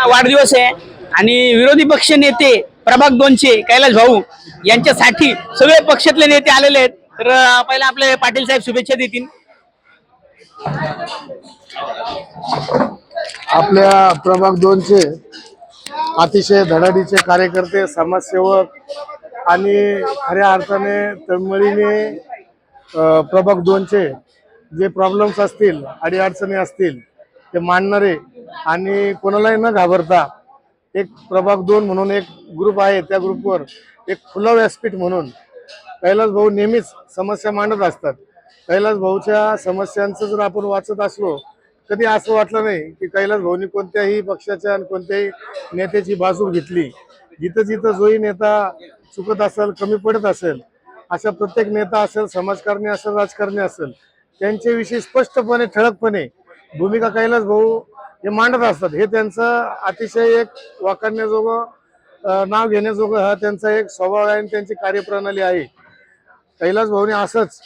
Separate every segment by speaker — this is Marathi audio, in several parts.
Speaker 1: वाढदिवस आहे आणि विरोधी पक्ष नेते प्रभाग 2चे कैलास भाऊ यांच्यासाठी सगळे पक्षातले नेते आलेले आहेत. तर पहिला आपले पाटील साहेब शुभेच्छा देतील.
Speaker 2: आपल्या प्रभाग 2चे अतिशय धडाडीचे कार्यकर्ते, समाजसेवक आणि खऱ्या अर्थाने तळमळीने प्रभाग 2चे जे प्रॉब्लेम्स असतील, अडीअडचणी असतील ते मांडणारे आणि कोणालाही न घाबरता एक प्रभाग 2 म्हणून एक ग्रुप आहे, त्या ग्रुपवर एक खुलं व्यासपीठ म्हणून कैलास भाऊ नेहमीच समस्या मांडत असतात. कैलास भाऊच्या समस्यांचं जर आपण वाचत असलो, कधी असं वाटलं नाही की कैलास भाऊनी कोणत्याही पक्षाच्या आणि कोणत्याही नेत्याची बाजू घेतली. जिथं जिथं जोही नेता चुकत असेल, कमी पडत असेल, अशा प्रत्येक नेता असेल, समाजकारणी असेल, राजकारणी असेल, त्यांच्याविषयी स्पष्टपणे ठळकपणे भूमिका कैलास भाऊ हे मांडत असतात. हे त्यांचं अतिशय एक वाखाणण्याजोगं नाव घेण्याजोगं हा त्यांचा एक स्वभाव आहे आणि त्यांची कार्यप्रणाली आहे. कैलास भाऊने असंच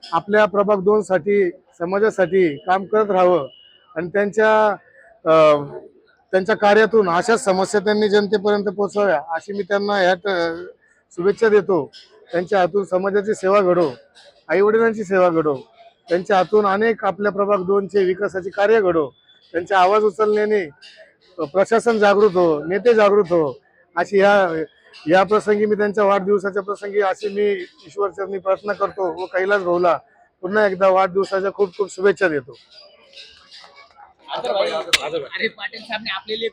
Speaker 2: आपल्या प्रभाग 2 साठी, समाजासाठी काम करत राहावं आणि त्यांच्या कार्यातून अशाच समस्या त्यांनी जनतेपर्यंत पोहोचवाव्या अशी मी त्यांना शुभेच्छा देतो. त्यांच्या हातून समाजाची सेवा घडो, आईवडिलांची सेवा घडो, त्यांच्या हातून अनेक आपल्या प्रभाग 2चे विकासाची कार्य घडो, त्यांचा आवाज उचलण्याने प्रशासन जागृत हो, नेते जागृत हो, अशी या प्रसंगी मी त्यांच्या वाढदिवसाच्या प्रसंगी अशी मी ईश्वरचरणी प्रार्थना करतो व कैलास भाऊला पुन्हा एकदा वाढदिवसाच्या खूप खूप शुभेच्छा देतो.
Speaker 1: अरे पाटील साहेब ने आपले लिए